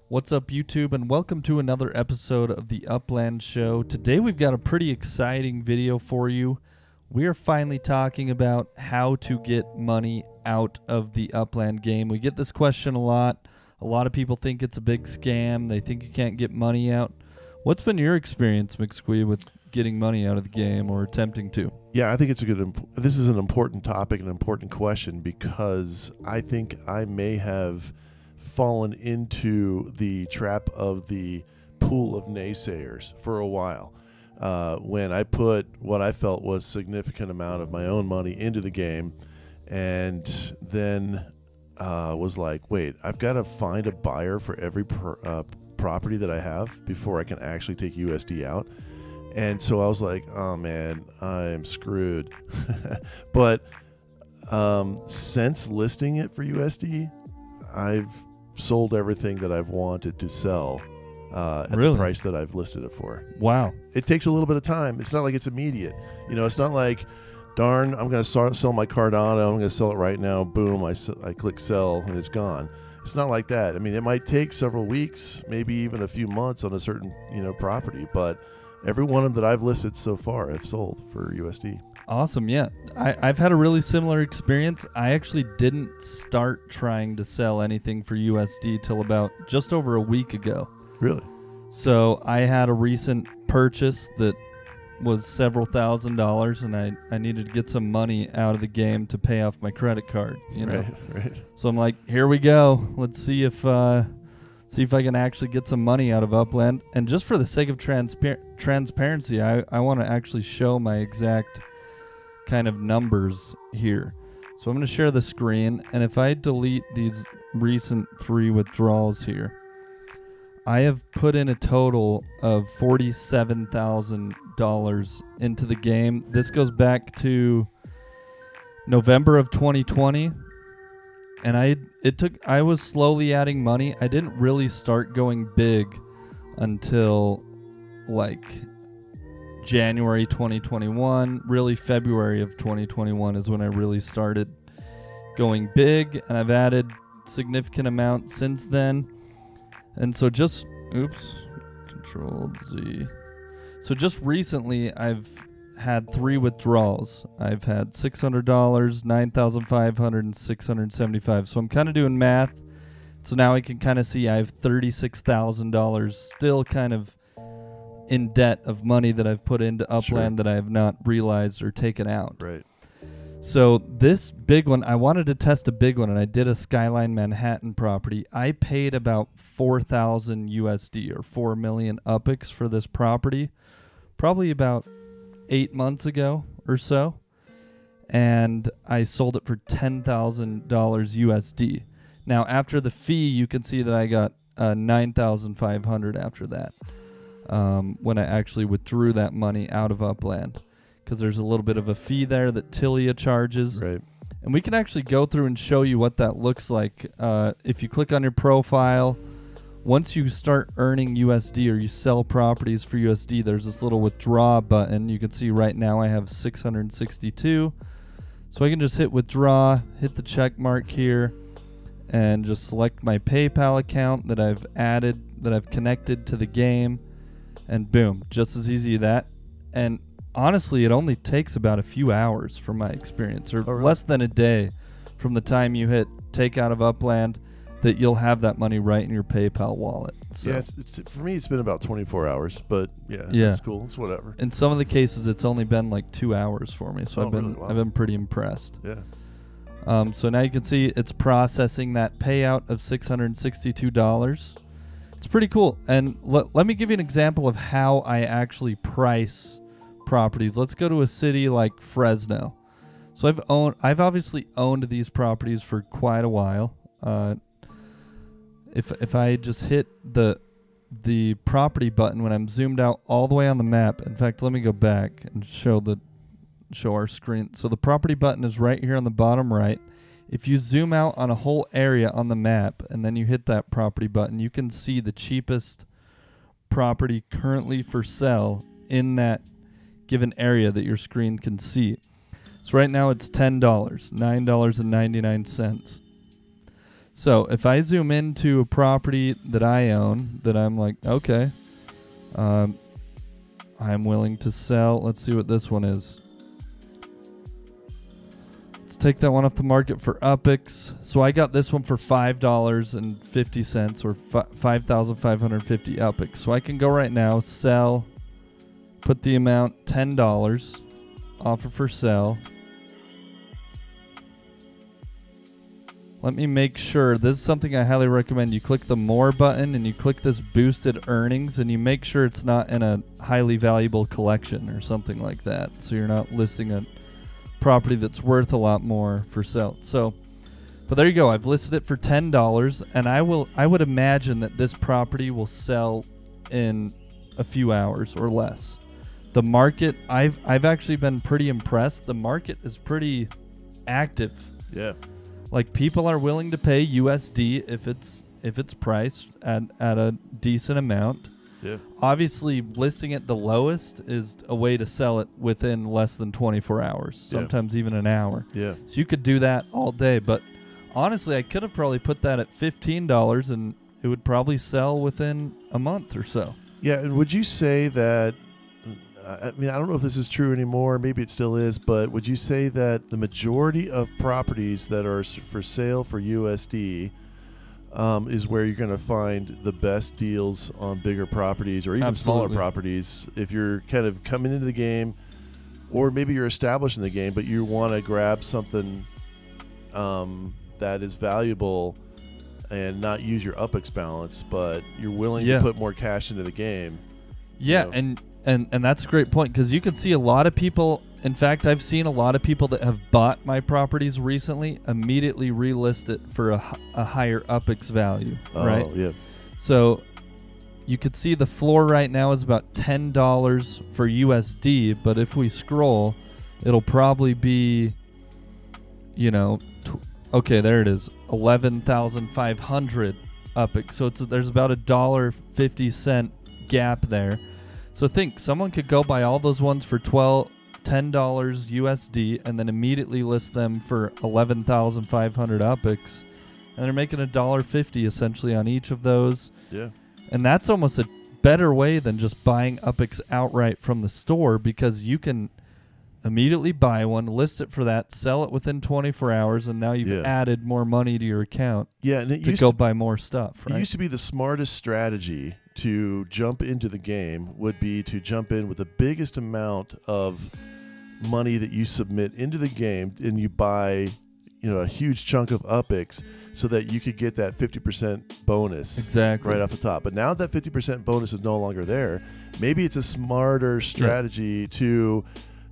What's up, YouTube, and welcome to another episode of the Upland Show. Today we've got a pretty exciting video for you. We are finally talking about how to get money out of the Upland game. We get this question a lot. A lot of people think it's a big scam. They think you can't get money out. What's been your experience, McSquee, with getting money out of the game or attempting to? Yeah, I think it's a good. This is an important topic, an important question, because I think I may have fallen into the trap of the pool of naysayers for a while. When I put what I felt was significant amount of my own money into the game, and then was like, wait, I've got to find a buyer for every property that I have before I can actually take USD out. And so I was like, oh man, I'm screwed. But since listing it for USD, I've sold everything that I've wanted to sell at the price that I've listed it for. Wow. It takes a little bit of time. It's not like it's immediate. You know, it's not like, darn, I'm going to sell my Cardano. I'm going to sell it right now. Boom, I click sell and it's gone. It's not like that. I mean, it might take several weeks, maybe even a few months on a certain, property, but every one of them that I've listed so far, I've sold for USD. Awesome, yeah. I've had a really similar experience. I actually didn't start trying to sell anything for USD till about just over a week ago. Really? So I had a recent purchase that was several $1,000s, and I needed to get some money out of the game to pay off my credit card. Right. So I'm like, here we go. Let's see if I can actually get some money out of Upland. And just for the sake of transparency, I want to actually show my exact kind of numbers here. So I'm going to share the screen, and if I delete these recent 3 withdrawals here, I have put in a total of $47,000 into the game. This goes back to November of 2020, and I was slowly adding money. I didn't really start going big until like January 2021. Really, February of 2021 is when I really started going big, and I've added significant amount since then. And so Control Z. So just recently I've had 3 withdrawals. I've had $600, $9,500, and $675. So I'm kind of doing math. So now I can kind of see I have $36,000 still kind of in debt of money that I've put into Upland that I have not realized or taken out. Right. So this big one, I wanted to test a big one, and I did a Skyline Manhattan property. I paid about 4,000 USD or 4 million UPIX for this property, probably about 8 months ago or so, and I sold it for $10,000 USD. Now, after the fee, you can see that I got 9,500 after that when I actually withdrew that money out of Upland, because there's a little bit of a fee there that Tilia charges. Right. And we can actually go through and show you what that looks like. If you click on your profile, once you start earning USD or you sell properties for USD, there's this little withdraw button. You can see right now I have 662. So I can just hit withdraw, hit the check mark here, and just select my PayPal account that I've added, that I've connected to the game, and boom, just as easy as that. And honestly, it only takes about a few hours from my experience, or less than a day from the time you hit take out of Upland, that you'll have that money right in your PayPal wallet. So. Yeah, it's for me, it's been about 24 hours, but yeah, it's cool. It's whatever. In some of the cases, it's only been like 2 hours for me, so I've been pretty impressed. Yeah. So now you can see it's processing that payout of $662. It's pretty cool. And let me give you an example of how I actually price properties. Let's go to a city like Fresno. So I've obviously owned these properties for quite a while. If I just hit the property button when I'm zoomed out all the way on the map. In fact, let me go back and show our screen. So the property button is right here on the bottom right. If you zoom out on a whole area on the map and then you hit that property button, you can see the cheapest property currently for sale in that given area that your screen can see. So right now it's $10, $9.99. So if I zoom into a property that I own, that I'm like, okay, I'm willing to sell. Let's see what this one is. Let's take that one off the market for UPX. So I got this one for $5.50 or 5,550 UPX. So I can go right now, sell, put the amount $10, offer for sell. Let me make sure. This is something I highly recommend. You click the more button and you click this boosted earnings and you make sure it's not in a highly valuable collection or something like that. So you're not listing a property that's worth a lot more for sale. So, but there you go. I've listed it for $10 and I would imagine that this property will sell in a few hours or less. The market, I've actually been pretty impressed. The market is pretty active. Yeah. Like, people are willing to pay USD if it's priced at a decent amount. Yeah. Obviously, listing it the lowest is a way to sell it within less than 24 hours, sometimes even an hour. Yeah. So you could do that all day. But honestly, I could have probably put that at $15 and it would probably sell within a month or so. Yeah. And would you say that, I mean, I don't know if this is true anymore. Maybe it still is. But would you say that the majority of properties that are for sale for USD is where you're going to find the best deals on bigger properties or even Absolutely. smaller properties? If you're kind of coming into the game, or maybe you're established in the game, but you want to grab something that is valuable and not use your UPX balance, but you're willing to put more cash into the game. Yeah, you know. And that's a great point, because you can see a lot of people. In fact, I've seen a lot of people that have bought my properties recently immediately relist it for a higher UPX value, right? Oh, yeah. So you could see the floor right now is about $10 for USD, but if we scroll, it'll probably be, you know, okay, there it is, 11,500 UPX. So there's about $1.50 gap there. So think, someone could go buy all those ones for $10 USD and then immediately list them for 11,500 UPX, and they're making $1.50 essentially on each of those. Yeah. And that's almost a better way than just buying UPX outright from the store, because you can immediately buy one, list it for that, sell it within 24 hours, and now you've added more money to your account and it to go buy more stuff, right? It used to be the smartest strategy to jump into the game would be to jump in with the biggest amount of money that you submit into the game, and you buy, you know, a huge chunk of UPX so that you could get that 50% bonus right off the top. But now that 50% bonus is no longer there, maybe it's a smarter strategy to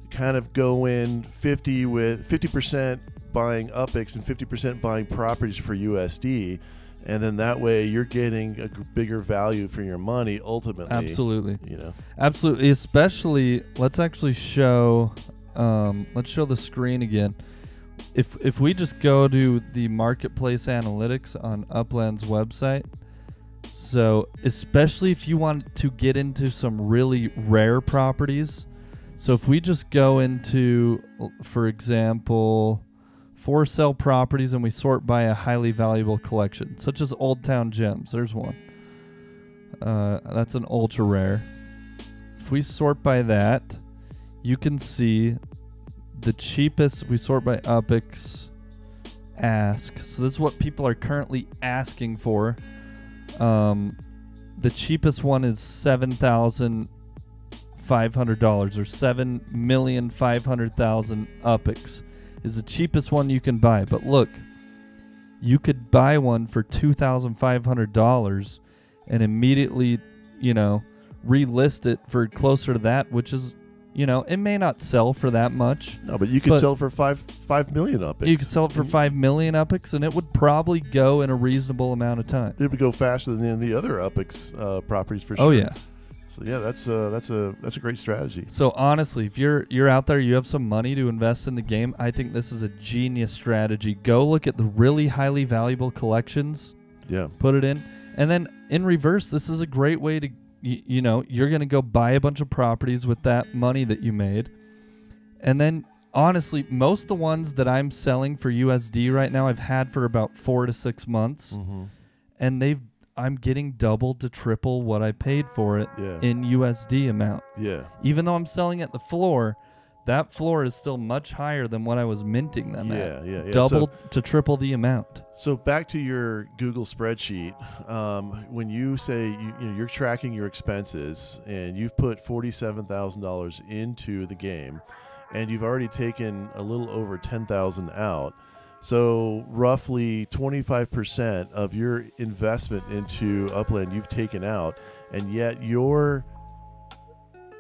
kind of go in 50% buying UPX and 50% buying properties for USD. And then that way you're getting a bigger value for your money ultimately. Absolutely. You know. Absolutely. Especially, let's actually show, let's show the screen again. If we just go to the marketplace analytics on Upland's website, so especially if you want to get into some really rare properties, so if we just go into, for example, for sale properties, and we sort by a highly valuable collection, such as Old Town Gems. There's one. That's an ultra rare. If we sort by that, you can see the cheapest. We sort by UPX ask. So this is what people are currently asking for. The cheapest one is $7,500 or 7,500,000 UPX. Is the cheapest one you can buy. But look, you could buy one for $2,500 and immediately, you know, relist it for closer to that, which is, you know, it may not sell for that much. No, but you could sell for 5 million UPX. You could sell it for 5 million UPX, and it would probably go in a reasonable amount of time. It would go faster than the other UPX properties for sure. Oh yeah. So yeah, that's a great strategy. So honestly, if you're out there, you have some money to invest in the game, I think this is a genius strategy. Go look at the really highly valuable collections. Yeah. Put it in, and then in reverse, this is a great way to, you know, you're gonna go buy a bunch of properties with that money that you made, and then honestly, most of the ones that I'm selling for USD right now, I've had for about 4 to 6 months, and I'm getting double to triple what I paid for it in USD amount. Yeah. Even though I'm selling at the floor, that floor is still much higher than what I was minting them at. Yeah. Double to triple the amount. So back to your Google spreadsheet, when you say you're tracking your expenses and you've put $47,000 into the game, and you've already taken a little over 10,000 out. So roughly 25% of your investment into Upland you've taken out, and yet your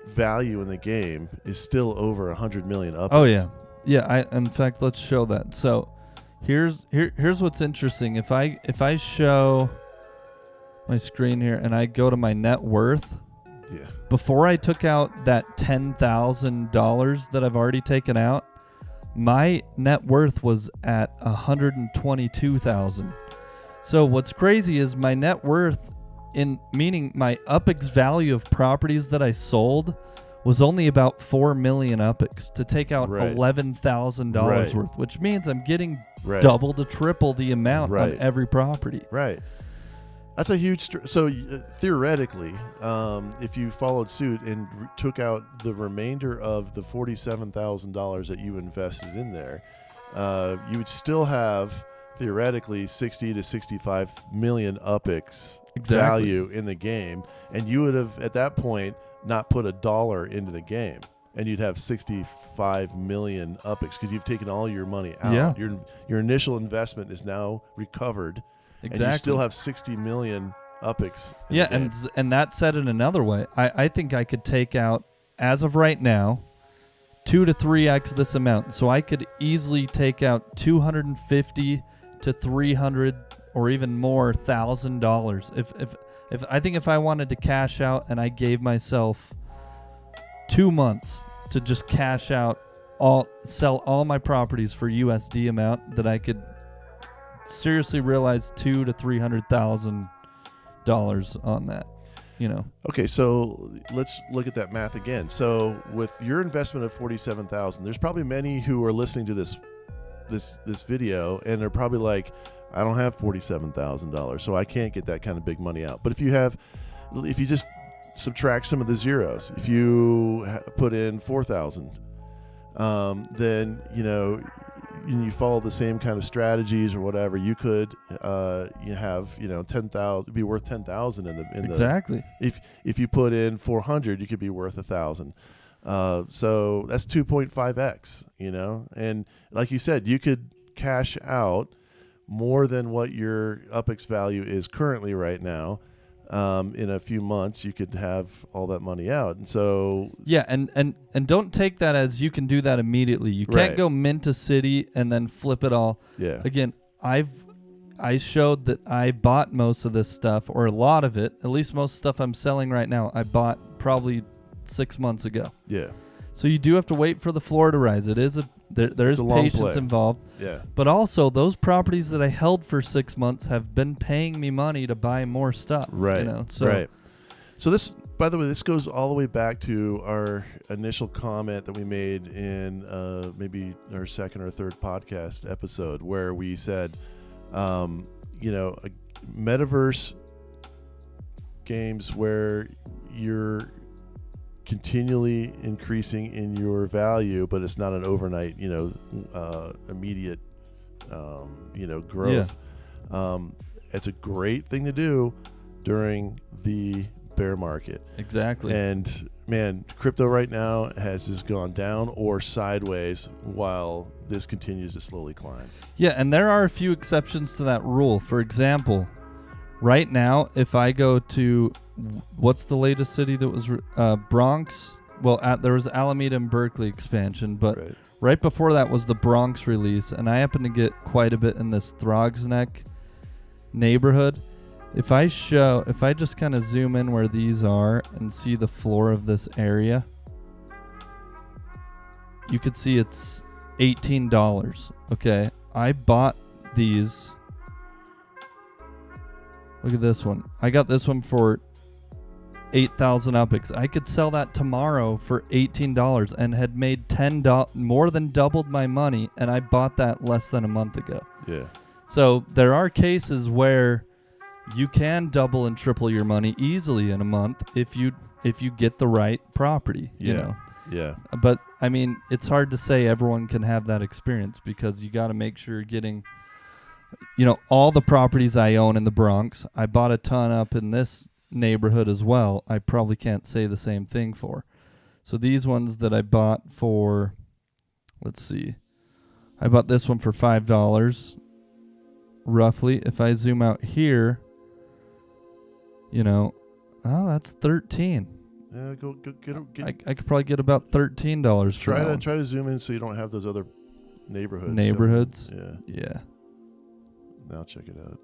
value in the game is still over 100 million up. Oh yeah. In fact, let's show that. So here's what's interesting. If I show my screen here and I go to my net worth, before I took out that $10,000 that I've already taken out, my net worth was at 122,000. So what's crazy is my net worth, meaning my UPX value of properties that I sold, was only about 4 million UPX to take out $11,000 worth, which means I'm getting double to triple the amount on every property. Right. That's a huge. So theoretically, if you followed suit and took out the remainder of the $47,000 that you invested in there, you would still have theoretically 60 to 65 million UPX value in the game, and you would have at that point not put $1 into the game, and you'd have 65 million UPX because you've taken all your money out. Your initial investment is now recovered. And you still have 60 million UPX. And that said in another way, I think I could take out, as of right now, 2 to 3x this amount. So I could easily take out 250 to 300 or even more $1,000. If I think if I wanted to cash out and I gave myself 2 months to just cash out sell all my properties for USD amount, that I could seriously realize $200,000 to $300,000 on that, Okay, so let's look at that math again. So with your investment of $47,000, there's probably many who are listening to this video and they're probably like, I don't have $47,000, so I can't get that kind of big money out. But if you just subtract some of the zeros, if you put in 4,000, then you follow the same kind of strategies or whatever, you could have 10,000 be worth 10,000 in the exactly. If you put in 400, you could be worth 1,000. So that's 2.5x. And like you said, you could cash out more than what your UPX value is currently right now. In a few months, you could have all that money out, and so and don't take that as you can do that immediately. You can't go mint a city and then flip it all. Again, I showed that I bought most of this stuff, or a lot of it. At least most stuff I'm selling right now, I bought probably 6 months ago. So you do have to wait for the floor to rise. It is there is patience involved. But also, those properties that I held for 6 months have been paying me money to buy more stuff. So this, by the way, this goes all the way back to our initial comment that we made in maybe our second or third podcast episode, where we said, Metaverse games where you're continually increasing in your value, but it's not an overnight, immediate, growth. It's a great thing to do during the bear market. Exactly. And man, crypto right now has just gone down or sideways while this continues to slowly climb. Yeah, and there are a few exceptions to that rule. For example, right now, if I go to what's the latest city that was Bronx? Well, there was Alameda and Berkeley expansion, but right before that was the Bronx release, and I happen to get quite a bit in this Throgsneck neighborhood. If I just kind of zoom in where these are and see the floor of this area, you could see it's $18. Okay, I bought these. Look at this one. I got this one for 8,000 UPIX. I could sell that tomorrow for $18 and had made $10, more than doubled my money, and I bought that less than a month ago. Yeah. So there are cases where you can double and triple your money easily in a month if you get the right property. Yeah. You know. Yeah. But I mean, it's hard to say everyone can have that experience because you got to make sure you're getting, you know, all the properties I own in the Bronx. I bought a ton up in this neighborhood as well. I probably can't say the same thing for. So these ones that I bought for, let's see, I bought this one for $5 roughly. If I zoom out here, you know, oh, that's 13. Yeah, go get. I could probably get about $13 for that one. Try to zoom in so you don't have those other neighborhoods. Neighborhoods. Yeah. Yeah. Now check it out.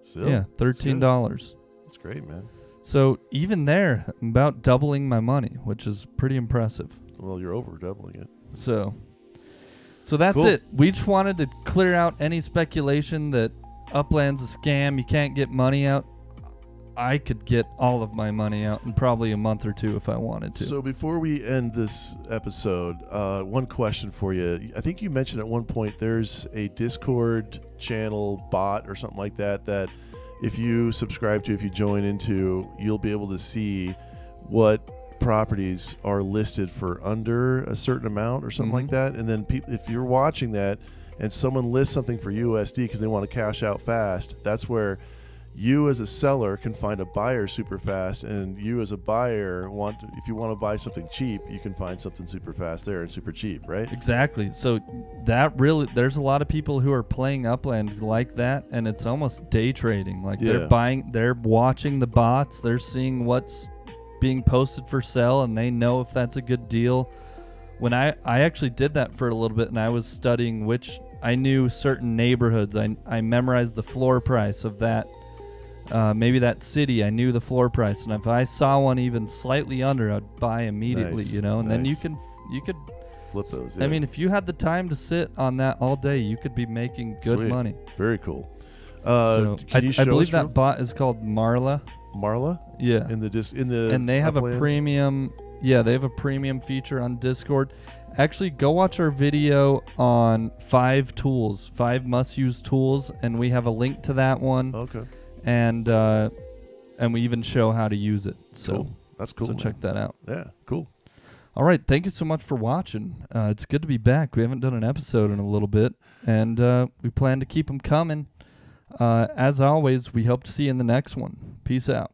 Still, yeah, $13. That's great, man. So even there, I'm about doubling my money, which is pretty impressive. Well, you're over doubling it. So that's Cool. it. We just wanted to clear out any speculation that Upland's a scam. You can't get money out. I could get all of my money out in probably a month or two if I wanted to. So before we end this episode, one question for you. I think you mentioned at one point there's a Discord channel bot or something like that if you subscribe to, if you join into, you'll be able to see what properties are listed for under a certain amount or something like that. And then if you're watching that and someone lists something for USD because they want to cash out fast, that's where you as a seller can find a buyer super fast, and you as a buyer if you want to buy something cheap, you can find something super fast there and super cheap, right? Exactly. So that really, there's a lot of people who are playing Upland like that, and it's almost day trading. Like they're watching the bots, they're seeing what's being posted for sale, and they know if that's a good deal. When I actually did that for a little bit, and I was studying I knew certain neighborhoods. I memorized the floor price of that. Maybe that city, I knew the floor price, and if I saw one even slightly under, I'd buy immediately. Nice, you know, and then you could flip those. I mean, if you had the time to sit on that all day, you could be making good money. Very cool. So I believe that bot is called Marla. Marla? Yeah. And they have Upland? a premium. Yeah, they have a premium feature on Discord. Actually, go watch our video on 5 must-use tools, and we have a link to that one. Okay. And we even show how to use it. So cool. That's cool. So check that out. Yeah, cool. All right, thank you so much for watching. It's good to be back. We haven't done an episode in a little bit, and we plan to keep them coming. As always, we hope to see you in the next one. Peace out.